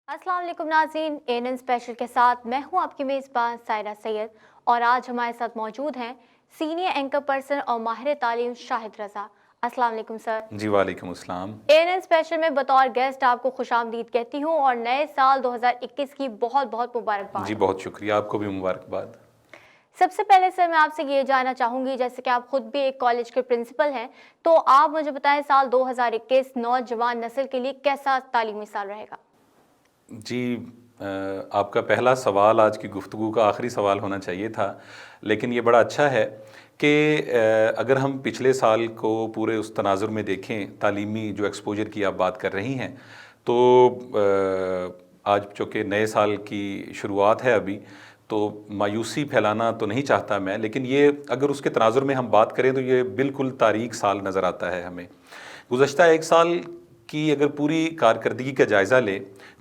अस्सलाम वालेकुम नाज़रीन, एएनएन स्पेशल के साथ मैं हूं आपकी मेज़बान सायरा सैयद और आज हमारे साथ मौजूद हैं सीनियर एंकर पर्सन और माहिर तालीम शाहिद रज़ा। अस्सलाम वालेकुम सर। जी वालेकुम अस्सलाम। एएनएन स्पेशल में बतौर गेस्ट आपको खुशामदीद कहती हूं और नए साल 2021 की बहुत बहुत मुबारकबाद। जी बहुत शुक्रिया, आपको भी मुबारकबाद। सबसे पहले सर मैं आपसे ये जानना चाहूँगी, जैसे कि आप खुद भी एक कॉलेज के प्रिंसिपल हैं, तो आप मुझे बताएं साल 2021 नौजवान नस्ल के लिए कैसा तालीमी साल रहेगा? जी आपका पहला सवाल आज की गुफ्तगू का आखिरी सवाल होना चाहिए था, लेकिन ये बड़ा अच्छा है कि अगर हम पिछले साल को पूरे उस तनाजुर में देखें, तालीमी जो एक्सपोजर की आप बात कर रही हैं, तो आज चूँकि नए साल की शुरुआत है अभी, तो मायूसी फैलाना तो नहीं चाहता मैं, लेकिन ये अगर उसके तनाजुर में हम बात करें तो ये बिल्कुल तारीक साल नज़र आता है हमें। गुज़श्ता एक साल की अगर पूरी कारकर्दगी का जायज़ा ले,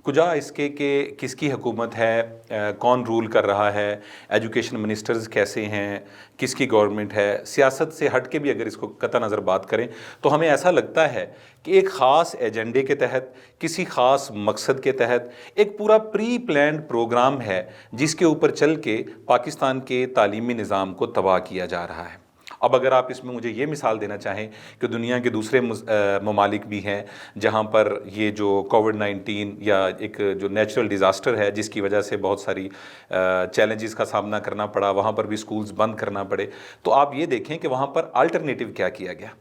कुजा इसके कि किसकी हुकूमत है, कौन रूल कर रहा है, एजुकेशन मिनिस्टर्स कैसे हैं, किसकी गवर्नमेंट है, सियासत से हट के भी अगर इसको कतई नज़र बात करें तो हमें ऐसा लगता है कि एक ख़ास एजेंडे के तहत, किसी ख़ास मकसद के तहत एक पूरा प्री प्लान्ड प्रोग्राम है जिसके ऊपर चल के पाकिस्तान के तालीमी निज़ाम को तबाह किया जा रहा है। अब अगर आप इसमें मुझे ये मिसाल देना चाहें कि दुनिया के दूसरे ममालिक भी हैं जहाँ पर ये जो कोविड-19 या एक जो नेचुरल डिज़ास्टर है जिसकी वजह से बहुत सारी चैलेंजेस का सामना करना पड़ा, वहाँ पर भी स्कूल्स बंद करना पड़े, तो आप ये देखें कि वहाँ पर अल्टरनेटिव क्या किया गया,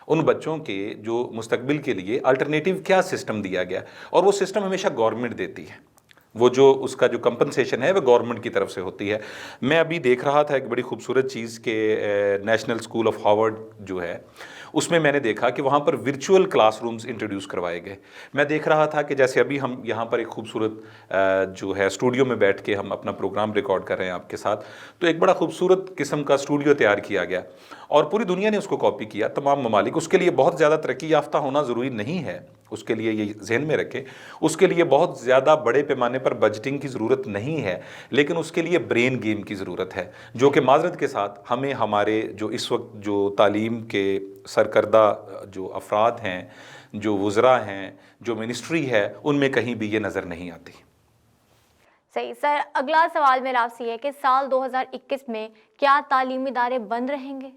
उन बच्चों के जो मुस्तकबिल के लिए अल्टरनेटिव क्या सिस्टम दिया गया। और वो सिस्टम हमेशा गवर्नमेंट देती है, वो जो उसका जो कंपनसेशन है वो गवर्नमेंट की तरफ से होती है। मैं अभी देख रहा था एक बड़ी खूबसूरत चीज़ के नेशनल स्कूल ऑफ हार्वर्ड जो है, उसमें मैंने देखा कि वहाँ पर वर्चुअल क्लासरूम्स इंट्रोड्यूस करवाए गए। मैं देख रहा था कि जैसे अभी हम यहाँ पर एक खूबसूरत जो है स्टूडियो में बैठ के हम अपना प्रोग्राम रिकॉर्ड कर रहे हैं आपके साथ, तो एक बड़ा खूबसूरत किस्म का स्टूडियो तैयार किया गया और पूरी दुनिया ने उसको कॉपी किया, तमाम ममालिक। उसके लिए बहुत ज़्यादा तरक्की याफ्ता होना ज़रूरी नहीं है, उसके लिए ये जहन में रखें, उसके लिए बहुत ज़्यादा बड़े पैमाने पर बजटिंग की ज़रूरत नहीं है, लेकिन उसके लिए ब्रेन गेम की ज़रूरत है, जो कि माज़रत के साथ हमें हमारे जो इस वक्त जो तालीम के सरकर्दा जो अफराद हैं, जो वज़रा हैं, जो मिनिस्ट्री है, उनमें कहीं भी ये नज़र नहीं आती। सही सर, अगला सवाल मेरा आपसे है कि साल 2021 में क्या तालीमी इदारे बंद रहेंगे?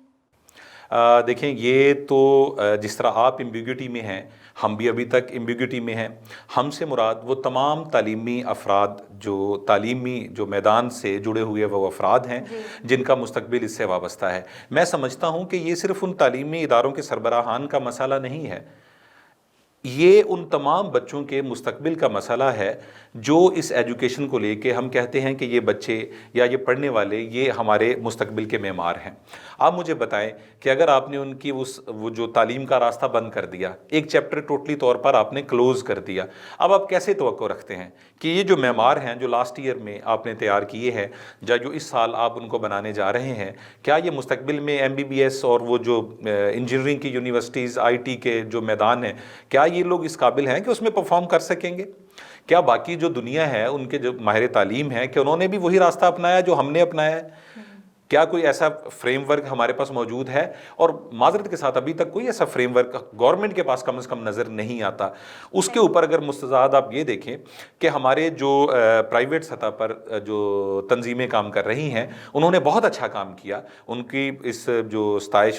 देखें, ये तो जिस तरह आप एम्बिग्यूटी में हैं, हम भी अभी तक एम्बिग्यूटी में हैं। हमसे मुराद वो तमाम तालीमी अफराद जो तालीमी जो मैदान से जुड़े हुए वो अफराद हैं जिनका मुस्तकबिल इससे वाबस्ता है। मैं समझता हूँ कि ये सिर्फ़ उन तालीमी इदारों के सरबराहान का मसला नहीं है, ये उन तमाम बच्चों के मुस्तकबिल का मसला है जो इस एजुकेशन को लेके हम कहते हैं कि ये बच्चे या ये पढ़ने वाले ये हमारे मुस्तकबिल के मेमार हैं। आप मुझे बताएं कि अगर आपने उनकी वो जो तालीम का रास्ता बंद कर दिया, एक चैप्टर टोटली तौर पर आपने क्लोज़ कर दिया, अब आप कैसे तवक्को रखते हैं कि ये जो मेमार हैं जो लास्ट ईयर में आपने तैयार किए हैं या जो इस साल आप उनको बनाने जा रहे हैं, क्या ये मुस्तकबिल में MBBS और वो जो इंजीनियरिंग की यूनिवर्सिटीज़ IT के जो मैदान हैं, क्या ये लोग इस काबिल हैं कि उसमें परफॉर्म कर सकेंगे? क्या बाकी जो दुनिया है उनके जो माहिर तालीम हैं कि उन्होंने भी वही रास्ता अपनाया जो हमने अपनाया है? क्या कोई ऐसा फ्रेमवर्क हमारे पास मौजूद है? और माजरत के साथ अभी तक कोई ऐसा फ्रेमवर्क गवर्नमेंट के पास कम से कम नज़र नहीं आता। उसके ऊपर अगर मुस्तज़ाद आप ये देखें कि हमारे जो प्राइवेट सतह पर जो तंजीमें काम कर रही हैं, उन्होंने बहुत अच्छा काम किया, उनकी इस जो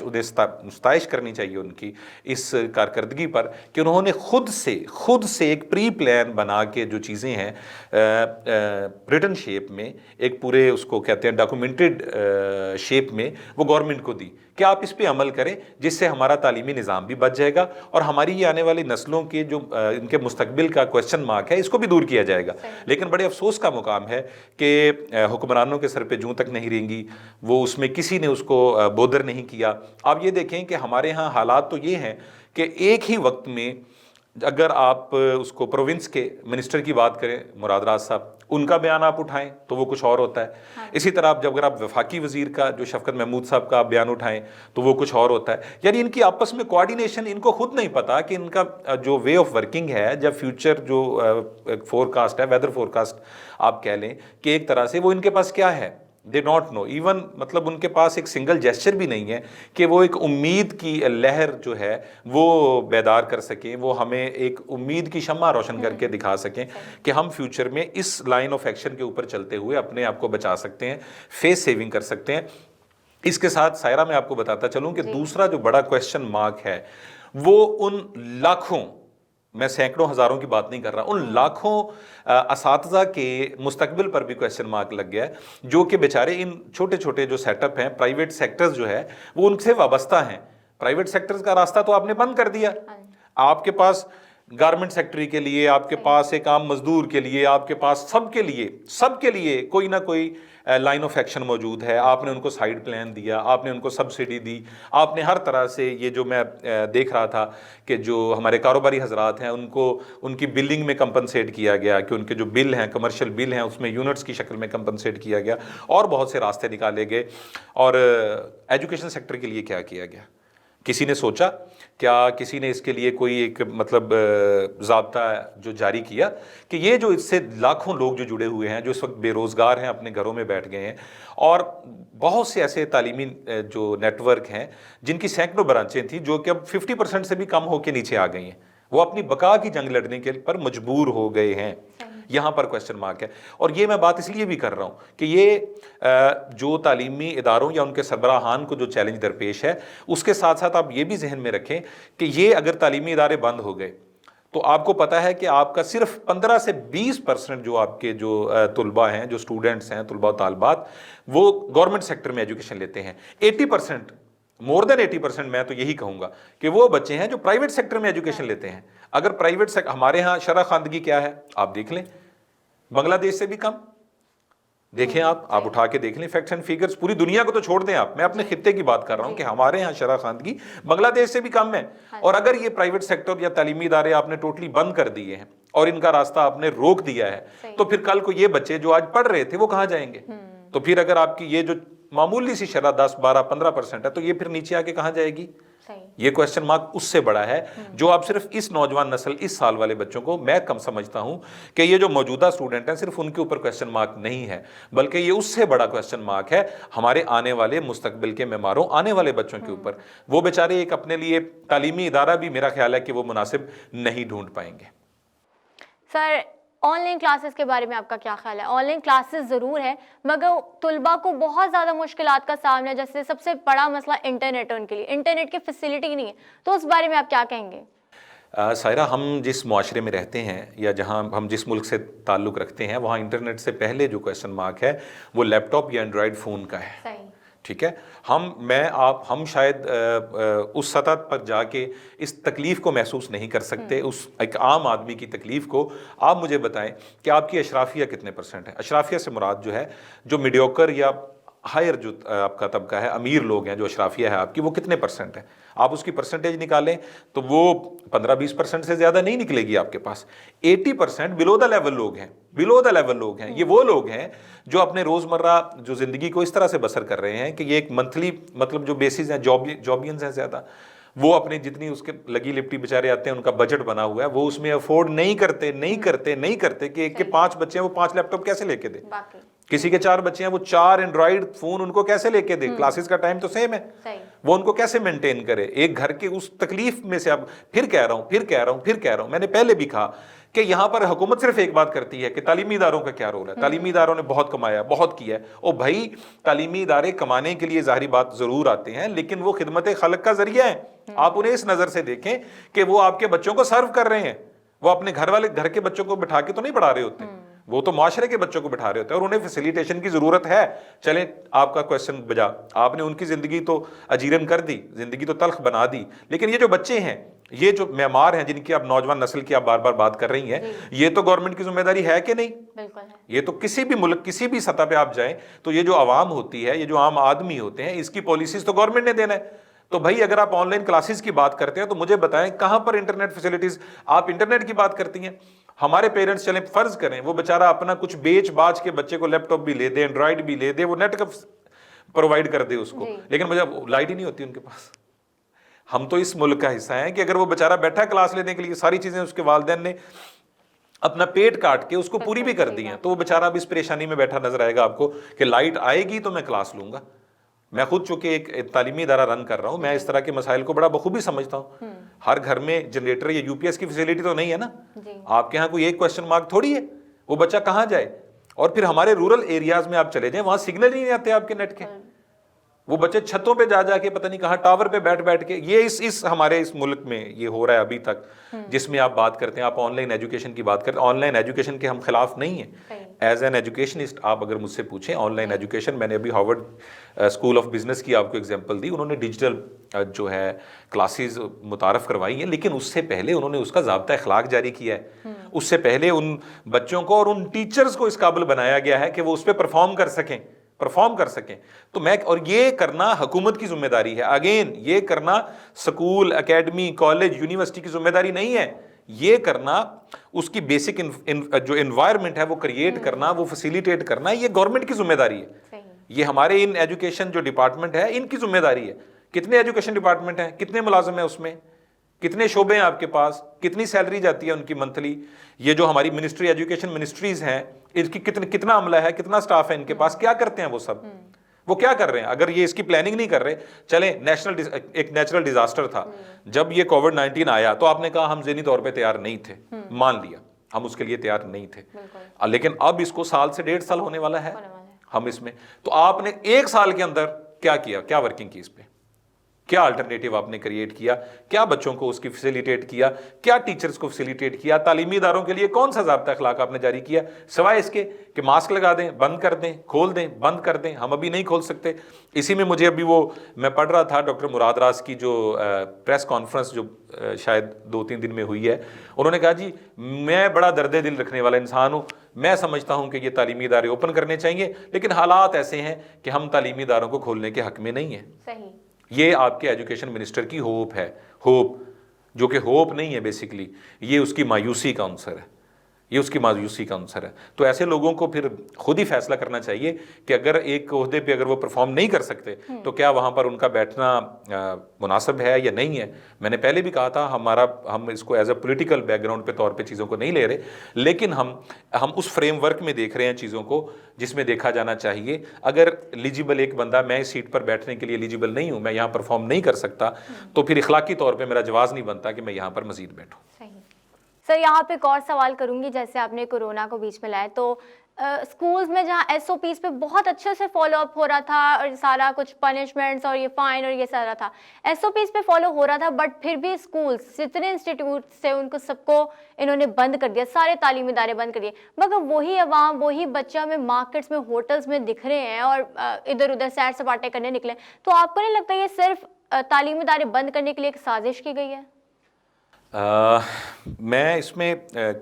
उन्हें सताइश करनी चाहिए उनकी इस कारकर्दगी पर कि उन्होंने खुद से एक प्री प्लान बना के जो चीज़ें हैं रिटन शेप में, एक पूरे उसको कहते हैं डॉक्यूमेंटेड शेप में वो गवर्नमेंट को दी कि आप इस पे अमल करें, जिससे हमारा तालीमी निज़ाम भी बच जाएगा और हमारी ये आने वाली नस्लों के जो इनके मुस्तकबिल का क्वेश्चन मार्क है इसको भी दूर किया जाएगा। लेकिन बड़े अफसोस का मुकाम है कि हुक्मरानों के सर पे जूं तक नहीं रेंगी, वो उसमें किसी ने उसको बोदर नहीं किया। आप ये देखें कि हमारे यहाँ हालात तो ये हैं कि एक ही वक्त में अगर आप उसको प्रोविंस के मिनिस्टर की बात करें, मुराद राज साहब, उनका बयान आप उठाएं तो वो कुछ और होता है। हाँ। इसी तरह आप अगर आप वफाकी वजीर का जो शफकत महमूद साहब का आप बयान उठाएं तो वो कुछ और होता है। यानी इनकी आपस में कोऑर्डिनेशन, इनको खुद नहीं पता कि इनका जो वे ऑफ वर्किंग है, जब फ्यूचर जो फोरकास्ट है, वेदर फोरकास्ट आप कह लें कि एक तरह से वो इनके पास क्या है, दे नॉट नो इवन, मतलब उनके पास एक सिंगल जेस्चर भी नहीं है कि वो एक उम्मीद की लहर जो है वो बेदार कर सकें, वो हमें एक उम्मीद की शम्मा रोशन करके दिखा सकें कि हम फ्यूचर में इस लाइन ऑफ एक्शन के ऊपर चलते हुए अपने आप को बचा सकते हैं, फेस सेविंग कर सकते हैं। इसके साथ सायरा मैं आपको बताता चलूं कि दूसरा जो बड़ा क्वेश्चन मार्क है वो उन लाखों, मैं सैकड़ों हजारों की बात नहीं कर रहा, उन लाखों असातिज़ा के मुस्तकबिल पर भी क्वेश्चन मार्क लग गया है, जो कि बेचारे इन छोटे छोटे जो सेटअप हैं, प्राइवेट सेक्टर्स जो है वो उनसे वाबस्ता हैं। प्राइवेट सेक्टर्स का रास्ता तो आपने बंद कर दिया। आपके पास गारमेंट सेक्टर के लिए, आपके पास एक आम मजदूर के लिए, आपके पास सबके लिए कोई ना कोई लाइन ऑफ एक्शन मौजूद है। आपने उनको साइड प्लान दिया, आपने उनको सब्सिडी दी, आपने हर तरह से, ये जो मैं देख रहा था कि जो हमारे कारोबारी हजरात हैं उनको उनकी बिलिंग में कंपनसेट किया गया, कि उनके जो बिल हैं, कमर्शियल बिल हैं, उसमें यूनिट्स की शक्ल में कंपनसेट किया गया, और बहुत से रास्ते निकाले गए। और एजुकेशन सेक्टर के लिए क्या किया गया? किसी ने सोचा क्या? किसी ने इसके लिए कोई एक मतलब ज़ाब्ता जो जारी किया कि ये जो इससे लाखों लोग जो जुड़े हुए हैं, जो इस वक्त बेरोज़गार हैं, अपने घरों में बैठ गए हैं, और बहुत से ऐसे तालीमी जो नेटवर्क हैं जिनकी सैकड़ों ब्रांचें थी जो कि अब 50% से भी कम होकर नीचे आ गई हैं, वो अपनी बका की जंग लड़ने के पर मजबूर हो गए हैं। यहाँ पर क्वेश्चन मार्क है। और ये मैं बात इसलिए भी कर रहा हूँ कि ये जो तालीमी इदारों या उनके सरबराहान को जो चैलेंज दरपेश है, उसके साथ साथ आप ये भी जहन में रखें कि ये अगर तालीमी इदारे बंद हो गए तो आपको पता है कि आपका सिर्फ 15 से 20% जो आपके जो तुलबा हैं, जो स्टूडेंट्स हैं, तुलबा तालबात, वो गवर्नमेंट सेक्टर में एजुकेशन लेते हैं। 80%, मोर देन 80%, मैं तो यही कहूँगा कि वो बच्चे हैं जो प्राइवेट सेक्टर में एजुकेशन लेते हैं। अगर प्राइवेट सेक्टर, हमारे यहाँ शरह खानदगी क्या है आप देख लें, बांग्लादेश से भी कम। देखें आप उठा के देख लें फैक्ट्स एंड फिगर्स, पूरी दुनिया को तो छोड़ दें आप, मैं अपने खित्ते की बात कर रहा हूं कि हमारे यहाँ शरह खानदगी बांग्लादेश से भी कम है। और अगर ये प्राइवेट सेक्टर या तालीमी इदारे आपने टोटली बंद कर दिए हैं और इनका रास्ता आपने रोक दिया है, तो फिर कल को ये बच्चे जो आज पढ़ रहे थे वो कहाँ जाएंगे? तो फिर अगर आपकी ये जो मामूली सी शरह 10, 12, 15% है, तो ये फिर नीचे आके कहाँ जाएगी? ये क्वेश्चन मार्क उससे बड़ा है जो आप सिर्फ इस नौजवान नस्ल, इस साल वाले बच्चों को, मैं कम समझता हूं कि ये जो मौजूदा स्टूडेंट हैं सिर्फ उनके ऊपर क्वेश्चन मार्क नहीं है, बल्कि ये उससे बड़ा क्वेश्चन मार्क है हमारे आने वाले मुस्तकबिल के मेमारों, आने वाले बच्चों के ऊपर। वो बेचारे एक अपने लिए तालीमी इदारा भी मेरा ख्याल है कि वो मुनासिब नहीं ढूंढ पाएंगे। सर, ऑनलाइन क्लासेस के बारे में आपका क्या ख्याल है? ऑनलाइन क्लासेस ज़रूर है, मगर तुलबा को बहुत ज़्यादा मुश्किलात का सामना है। जैसे सबसे बड़ा मसला इंटरनेट है, उनके लिए इंटरनेट की फैसिलिटी नहीं है, तो उस बारे में आप क्या कहेंगे? सायरा, हम जिस मुआशरे में रहते हैं या जहां हम जिस मुल्क से ताल्लुक़ रखते हैं, वहाँ इंटरनेट से पहले जो क्वेश्चन मार्क है वो लैपटॉप या एंड्रॉयड फ़ोन का है। सही। ठीक है, हम शायद उस सतह पर जाके इस तकलीफ़ को महसूस नहीं कर सकते, उस एक आम आदमी की तकलीफ़ को। आप मुझे बताएं कि आपकी अशराफिया कितने % है? अशराफिया से मुराद जो है, जो मीडियोकर या हायर जो आपका तबका है, अमीर लोग हैं, जो अशराफिया है आपकी, वो कितने % है? आप उसकी परसेंटेज निकालें तो वो 15-20% से ज़्यादा नहीं निकलेगी आपके पास। 80% बिलो द लेवल लोग हैं, बिलो द लेवल लोग हैं। ये वो लोग हैं जो अपने रोज़मर्रा जो ज़िंदगी को इस तरह से बसर कर रहे हैं कि ये एक मंथली मतलब जो बेसिस हैं, जॉबियंस हैं ज़्यादा, वो अपनी जितनी उसके लगी लिपटी बेचारे आते हैं, उनका बजट बना हुआ है, वो उसमें अफोर्ड नहीं करते कि एक के 5 बच्चे हैं, वो 5 लैपटॉप कैसे लेके दे? किसी के 4 बच्चे हैं, वो 4 एंड्रॉइड फोन उनको कैसे लेके दे? क्लासेस का टाइम तो सेम है, वो उनको कैसे मेंटेन करे? एक घर के उस तकलीफ में से, अब फिर कह रहा हूं, मैंने पहले भी कहा कि यहां पर हुकूमत सिर्फ एक बात करती है कि तालीमी इदारों का क्या रोल है। तालीमी इदारों ने बहुत कमाया, बहुत किया है। ओ भाई, तालीमी इदारे कमाने के लिए ज़ाहिरी बात जरूर आते हैं, लेकिन वो खिदमत खल्क का जरिया है। आप उन्हें इस नजर से देखें कि वो आपके बच्चों को सर्व कर रहे हैं, वो अपने घर के बच्चों को बिठा के तो नहीं पढ़ा रहे होते, वो तो माशरे के बच्चों को बिठा रहे होते हैं, और उन्हें फैसिलिटेशन की जरूरत है। चलें, आपका क्वेश्चन बजा, आपने उनकी जिंदगी तो अजीरन कर दी, जिंदगी तो तल्ख बना दी, लेकिन ये जो बच्चे हैं, ये जो मेमार हैं, जिनकी आप नौजवान नस्ल की आप बार बार बात कर रही हैं, ये तो गवर्नमेंट की जिम्मेदारी है कि नहीं? बिल्कुल है। ये तो किसी भी मुल्क, किसी भी सतह पे आप जाएं तो ये जो आवाम होती है, ये जो आम आदमी होते हैं, इसकी पॉलिसीज तो गवर्नमेंट ने देना है। तो भाई, अगर आप ऑनलाइन क्लासेस की बात करते हैं तो मुझे बताएं कहां पर इंटरनेट फैसिलिटीज? आप इंटरनेट की बात करती हैं, हमारे पेरेंट्स, चलें फर्ज करें वो बेचारा अपना कुछ बेच बाच के बच्चे को लैपटॉप भी ले दे, एंड्रॉइड भी ले दे, वो नेट का प्रोवाइड कर दे उसको, लेकिन मुझे लाइट ही नहीं होती उनके पास। हम तो इस मुल्क का हिस्सा हैं कि अगर वो बेचारा बैठा क्लास लेने के लिए, सारी चीजें उसके वालिदैन ने اپنا پیٹ کاٹ کے اس کو پوری بھی کر دی ہیں, تو وہ بیچارہ اب اس پریشانی میں بیٹھا نظر آئے گا آپ کو کہ لائٹ آئے گی تو میں کلاس لوں گا. میں خود چونکہ ایک تعلیمی ادارہ رن کر رہا ہوں, میں اس طرح کے مسائل کو بڑا بخوبی سمجھتا ہوں. ہر گھر میں جنریٹر یا یو پی ایس کی فیسلٹی تو نہیں ہے نا, آپ کے ہاں کوئی ایک کویسچن مارک تھوڑی ہے, وہ بچہ کہاں جائے. اور پھر ہمارے رورل ایریاز میں آپ چلے جائیں, وہاں سگنل ہی نہیں آتے آپ کے نیٹ کے, وہ بچے چھتوں پہ جا کے پتہ نہیں کہاں ٹاور پہ بیٹھ کے, یہ اس ہمارے اس ملک میں یہ ہو رہا ہے ابھی تک, جس میں آپ بات کرتے ہیں, آپ آن لائن ایجوکیشن کی بات کرتے ہیں. آن لائن ایجوکیشن کے ہم خلاف نہیں ہیں. ایز این ایجوکیشنسٹ آپ اگر مجھ سے پوچھیں, آن لائن ایجوکیشن, میں نے ابھی ہارورڈ اسکول آف بزنس کی آپ کو ایگزامپل دی, انہوں نے ڈیجیٹل جو ہے کلاسز متعارف کروائی ہیں, لیکن اس سے پہلے انہوں نے اس کا ضابطہ اخلاق جاری کیا ہے. اس سے پہلے ان بچوں کو اور ان ٹیچرز کو اس قابل بنایا گیا ہے کہ وہ اس پہ پرفارم کر سکیں. تو میں, اور یہ کرنا حکومت کی ذمہ داری ہے. اگین یہ کرنا سکول, اکیڈمی, کالج, یونیورسٹی کی ذمہ داری نہیں ہے. یہ کرنا اس کی بیسک جو انوائرمنٹ ہے وہ کریٹ کرنا, وہ فیسیلیٹیٹ کرنا, یہ گورنمنٹ کی ذمہ داری ہے. یہ ہمارے ان ایجوکیشن جو ڈپارٹمنٹ ہے ان کی ذمہ داری ہے. کتنے ایجوکیشن ڈپارٹمنٹ ہیں, کتنے ملازم ہیں اس میں, کتنے شعبے ہیں آپ کے پاس, کتنی سیلری جاتی ہے ان کی منتھلی. یہ جو ہماری منسٹری ایجوکیشن منسٹریز ہیں, ان کی کتنا عملہ ہے, کتنا سٹاف ہے ان کے پاس, کیا کرتے ہیں وہ سب, وہ کیا کر رہے ہیں. اگر یہ اس کی پلاننگ نہیں کر رہے, چلیں ایک نیچرل ڈیزاسٹر تھا, جب یہ کووڈ-19 آیا تو آپ نے کہا ہم ذہنی طور پہ تیار نہیں تھے, مان لیا ہم اس کے لیے تیار نہیں تھے, لیکن اب اس کو 1 سال سے 1.5 سال ہونے والا ہے ہم اس میں. تو آپ نے 1 سال کے اندر کیا کیا, کیا ورکنگ کی اس پہ, کیا الٹرنیٹیو آپ نے کریٹ کیا, کیا بچوں کو اس کی فیسیلیٹیٹ کیا, کیا ٹیچرز کو فیسیلیٹیٹ کیا, تعلیمی اداروں کے لیے کون سا ضابطہ اخلاق آپ نے جاری کیا, سوائے اس کے کہ ماسک لگا دیں, بند کر دیں, کھول دیں, بند کر دیں. ہم ابھی نہیں کھول سکتے. اسی میں مجھے ابھی وہ میں پڑھ رہا تھا ڈاکٹر مراد راز کی جو پریس کانفرنس جو شاید 2-3 دن میں ہوئی ہے, انہوں نے کہا جی میں بڑا درد دل رکھنے والا انسان ہوں, میں سمجھتا ہوں کہ یہ تعلیمی ادارے اوپن کرنے چاہیے, لیکن حالات ایسے ہیں کہ ہم تعلیمی اداروں کو کھولنے کے حق میں نہیں ہیں. صحیح. یہ آپ کے ایجوکیشن منسٹر کی ہوپ ہے, ہوپ جو کہ ہوپ نہیں ہے بیسیکلی, یہ اس کی مایوسی کا عنصر ہے, یہ اس کی مایوسی کا عنصر ہے. تو ایسے لوگوں کو پھر خود ہی فیصلہ کرنا چاہیے کہ اگر ایک عہدے پہ اگر وہ پرفارم نہیں کر سکتے تو کیا وہاں پر ان کا بیٹھنا مناسب ہے یا نہیں ہے. میں نے پہلے بھی کہا تھا ہم اس کو as a political back ground پہ طور پہ چیزوں کو نہیں لے رہے, لیکن ہم اس فریم ورک میں دیکھ رہے ہیں چیزوں کو جس میں دیکھا جانا چاہیے. اگر ایلیجیبل ایک بندہ, میں اس سیٹ پر بیٹھنے کے لیے ایلیجیبل نہیں ہوں, میں یہاں پرفارم نہیں کر سکتا, تو پھر اخلاقی طور پہ میرا جواز نہیں بنتا کہ میں یہاں پر مزید بیٹھوں. سر یہاں پہ ایک اور سوال کروں گی, جیسے آپ نے کورونا کو بیچ میں لایا, تو اسکولز میں جہاں ایس او پیز پہ بہت اچھے سے فالو اپ ہو رہا تھا, اور سارا کچھ پنشمنٹس اور یہ فائن اور یہ سارا تھا, ایس او پیز پہ فالو ہو رہا تھا, بٹ پھر بھی اسکولس جتنے انسٹیٹیوٹس تھے ان کو سب کو انہوں نے بند کر دیا, سارے تعلیمی ادارے بند کر دیے, مگر وہی عوام, وہی بچہ میں مارکیٹس میں, ہوٹلس میں دکھ رہے ہیں اور ادھر ادھر سیر سپاٹے کرنے نکلے. تو آپ کو نہیں لگتا یہ صرف تعلیمی ادارے بند کرنے کے لیے ایک سازش کی گئی ہے؟ میں اس میں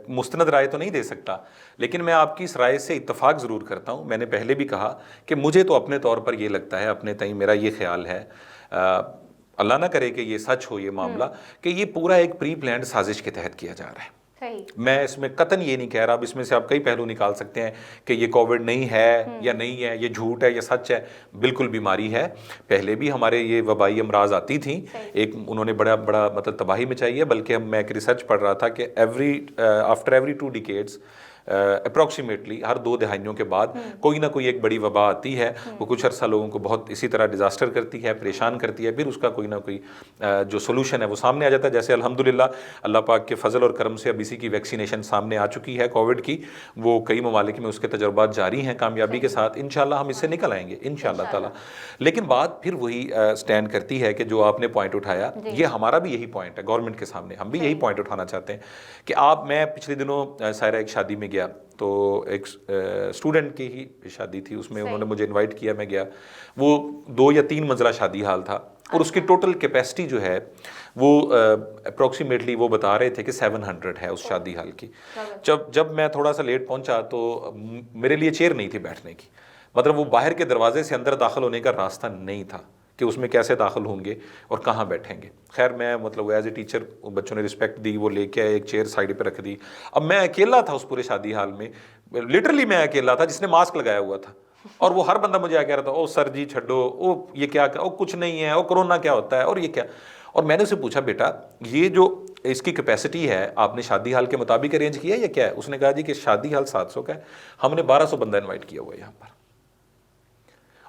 مستند رائے تو نہیں دے سکتا, لیکن میں آپ کی اس رائے سے اتفاق ضرور کرتا ہوں. میں نے پہلے بھی کہا کہ مجھے تو اپنے طور پر یہ لگتا ہے, اپنے تئیں میرا یہ خیال ہے, اللہ نہ کرے کہ یہ سچ ہو یہ معاملہ, کہ یہ پورا ایک پری پلانڈ سازش کے تحت کیا جا رہا ہے. میں اس میں قطعاً یہ نہیں کہہ رہا, اب اس میں سے آپ کئی پہلو نکال سکتے ہیں کہ یہ کووڈ نہیں ہے یا نہیں ہے, یہ جھوٹ ہے یا سچ ہے. بالکل بیماری ہے, پہلے بھی ہمارے یہ وبائی امراض آتی تھیں, ایک انہوں نے بڑا مطلب تباہی مچائی ہے. بلکہ میں ایک ریسرچ پڑھ رہا تھا کہ آفٹر ایوری 2 ڈیکیڈز اپروکسیمیٹلی ہر 2 دہائیوں کے بعد کوئی نہ کوئی ایک بڑی وبا آتی ہے, وہ کچھ عرصہ لوگوں کو بہت اسی طرح ڈیزاسٹر کرتی ہے, پریشان کرتی ہے, پھر اس کا کوئی نہ کوئی جو سولوشن ہے وہ سامنے آ جاتا ہے. جیسے الحمدللہ اللہ پاک کے فضل اور کرم سے اب اسی کی ویکسینیشن سامنے آ چکی ہے کووڈ کی, وہ کئی ممالک میں اس کے تجربات جاری ہیں کامیابی کے ساتھ. انشاءاللہ ہم اس سے نکل آئیں گے انشاءاللہ تعالی. لیکن بات پھر وہی سٹینڈ کرتی ہے کہ جو آپ نے پوائنٹ اٹھایا, یہ ہمارا بھی یہی پوائنٹ ہے گورنمنٹ کے سامنے, ہم بھی یہی پوائنٹ اٹھانا چاہتے ہیں کہ میں پچھلے دنوں سائرہ ایک شادی میں گیا, تو ایک اسٹوڈنٹ کی ہی شادی تھی, اس میں انہوں نے مجھے انوائٹ کیا, میں گیا. وہ 2 یا 3 منزلہ شادی ہال تھا, اور اس کی ٹوٹل کیپیسٹی جو ہے وہ اپروکسیمیٹلی وہ بتا رہے تھے کہ 700 ہے اس شادی ہال کی. جب میں تھوڑا سا لیٹ پہنچا تو میرے لیے چیئر نہیں تھی بیٹھنے کی, مطلب وہ باہر کے دروازے سے اندر داخل ہونے کا راستہ نہیں تھا کہ اس میں کیسے داخل ہوں گے اور کہاں بیٹھیں گے. خیر میں مطلب ایز اے ٹیچر بچوں نے رسپیکٹ دی, وہ لے کے ایک چیئر سائڈ پہ رکھ دی. اب میں اکیلا تھا اس پورے شادی ہال میں, لٹرلی میں اکیلا تھا جس نے ماسک لگایا ہوا تھا, اور وہ ہر بندہ مجھے آ کہہ رہا تھا, او سر جی چھڈو, او یہ کیا, او کچھ نہیں ہے, او کرونا کیا ہوتا ہے, اور یہ کیا. اور میں نے اسے پوچھا, بیٹا یہ جو اس کی کیپیسٹی ہے آپ نے شادی ہال کے مطابق ارینج کیا یا کیا ہے؟ اس نے کہا جی کہ شادی ہال 700 کا ہے، ہم نے 1200 بندہ انوائٹ کیا ہوا ہے یہاں پر،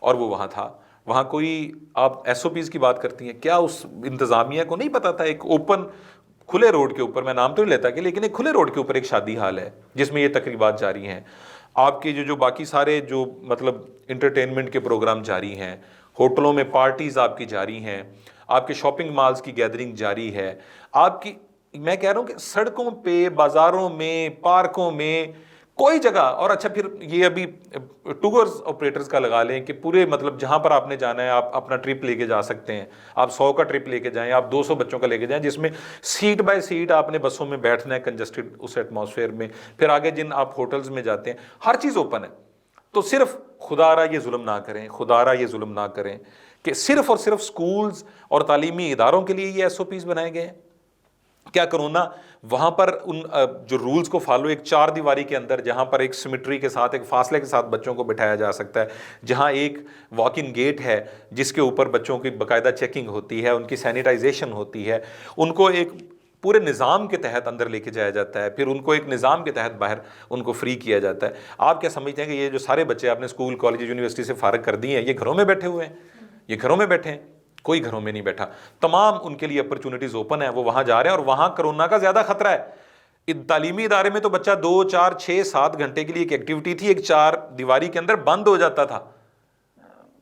اور وہ وہاں تھا۔ وہاں کوئی آپ ایس او پیز کی بات کرتی ہیں، کیا اس انتظامیہ کو نہیں پتا تھا ایک اوپن کھلے روڈ کے اوپر، میں نام تو نہیں لیتا کہ، لیکن ایک کھلے روڈ کے اوپر ایک شادی ہال ہے جس میں یہ تقریبات جاری ہیں، آپ کے جو باقی سارے جو مطلب انٹرٹینمنٹ کے پروگرام جاری ہیں، ہوٹلوں میں پارٹیز آپ کی جاری ہیں، آپ کے شاپنگ مالز کی گیدرنگ جاری ہے، آپ کی، میں کہہ رہا ہوں کہ سڑکوں پہ، بازاروں میں، پارکوں میں کوئی جگہ، اور اچھا پھر یہ ابھی ٹورز آپریٹرز کا لگا لیں کہ پورے مطلب جہاں پر آپ نے جانا ہے آپ اپنا ٹرپ لے کے جا سکتے ہیں، آپ 100 کا ٹرپ لے کے جائیں، آپ 200 بچوں کا لے کے جائیں، جس میں سیٹ بائی سیٹ آپ نے بسوں میں بیٹھنا ہے کنجسٹڈ اس ایٹماسفیئر میں، پھر آگے جن آپ ہوٹلز میں جاتے ہیں ہر چیز اوپن ہے۔ تو صرف خدا را یہ ظلم نہ کریں، خدا را یہ ظلم نہ کریں کہ صرف اور صرف سکولز اور تعلیمی اداروں کے لیے یہ ایس او پیز بنائے گئے ہیں۔ کیا کرونا وہاں پر ان جو رولز کو فالو، ایک 4 دیواری کے اندر جہاں پر ایک سیمیٹری کے ساتھ، ایک فاصلے کے ساتھ بچوں کو بٹھایا جا سکتا ہے، جہاں ایک واک ان گیٹ ہے جس کے اوپر بچوں کی باقاعدہ چیکنگ ہوتی ہے، ان کی سینیٹائزیشن ہوتی ہے، ان کو ایک پورے نظام کے تحت اندر لے کے جایا جاتا ہے، پھر ان کو ایک نظام کے تحت باہر ان کو فری کیا جاتا ہے۔ آپ کیا سمجھتے ہیں کہ یہ جو سارے بچے آپ نے اسکول، کالج، یونیورسٹی سے فارغ کر دیے ہیں، یہ گھروں میں بیٹھے ہوئے ہیں؟ یہ گھروں میں بیٹھے ہیں؟ کوئی گھروں میں نہیں بیٹھا، تمام ان کے لیے اپرچونٹیز اوپن ہیں، وہ وہاں جا رہے ہیں، اور وہاں کرونا کا زیادہ خطرہ ہے۔ تعلیمی ادارے میں تو بچہ 2، 4، 6، 7 گھنٹے کے لیے ایک ایکٹیویٹی تھی، ایک 4 دیواری کے اندر بند ہو جاتا تھا،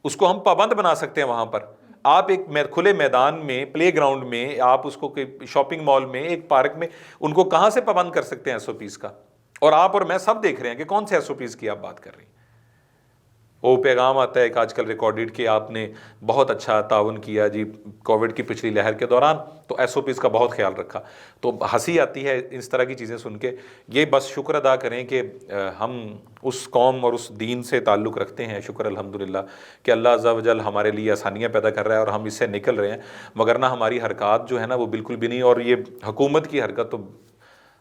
اس کو ہم پابند بنا سکتے ہیں وہاں پر۔ آپ ایک کھلے میدان میں، پلے گراؤنڈ میں، آپ اس کو شاپنگ مال میں، ایک پارک میں، ان کو کہاں سے پابند کر سکتے ہیں ایس او پیز کا؟ اور آپ اور میں سب دیکھ رہے ہیں کہ کون سے ایس او پیز کی آپ بات کر رہی ہیں۔ وہ پیغام آتا ہے ایک آج کل ریکارڈڈ کہ آپ نے بہت اچھا تعاون کیا جی کووڈ کی پچھلی لہر کے دوران، تو ایس او پیز کا بہت خیال رکھا، تو ہنسی آتی ہے اس طرح کی چیزیں سن کے۔ یہ بس شکر ادا کریں کہ ہم اس قوم اور اس دین سے تعلق رکھتے ہیں، شکر الحمدللہ کہ اللہ عز و جل ہمارے لیے آسانیاں پیدا کر رہا ہے اور ہم اس سے نکل رہے ہیں، مگر نہ ہماری حرکات جو ہے نا وہ بالکل بھی نہیں، اور یہ حکومت کی حرکت تو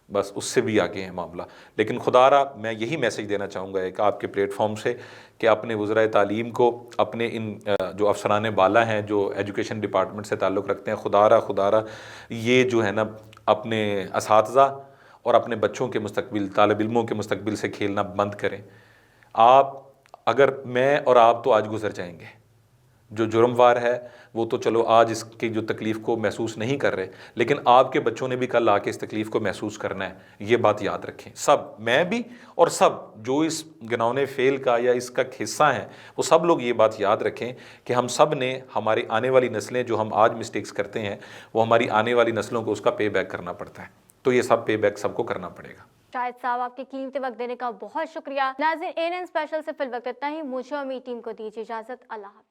بس اس سے بھی آگے ہیں معاملہ۔ لیکن خدا را میں یہی میسج دینا چاہوں گا ایک آپ کے پلیٹ فارم سے کہ اپنے وزرائے تعلیم کو، اپنے ان جو افسران بالا ہیں جو ایجوکیشن ڈپارٹمنٹ سے تعلق رکھتے ہیں، خدا را یہ جو ہے نا اپنے اساتذہ اور اپنے بچوں کے مستقبل، طالب علموں کے مستقبل سے کھیلنا بند کریں۔ آپ، اگر میں اور آپ تو آج گزر جائیں گے، جو جرم وار ہے وہ تو چلو آج اس کی جو تکلیف کو محسوس نہیں کر رہے، لیکن آپ کے بچوں نے بھی کل آ کے اس تکلیف کو محسوس کرنا ہے، یہ بات یاد رکھیں سب، میں بھی اور سب جو اس گناؤنے فعل کا یا اس کا حصہ ہیں، وہ سب لوگ یہ بات یاد رکھیں کہ ہم سب نے، ہماری آنے والی نسلیں جو ہم آج مسٹیکس کرتے ہیں، وہ ہماری آنے والی نسلوں کو اس کا پے بیک کرنا پڑتا ہے، تو یہ سب پے بیک سب کو کرنا پڑے گا۔ شاہد صاحب آپ کے قیمتی وقت دینے کا بہت شکریہ۔ ناظرین، ANN اسپیشل سے فی الوقت اتنا ہی، مجھے اور میری ٹیم کو دیجیے اجازت، اللہ حافظ۔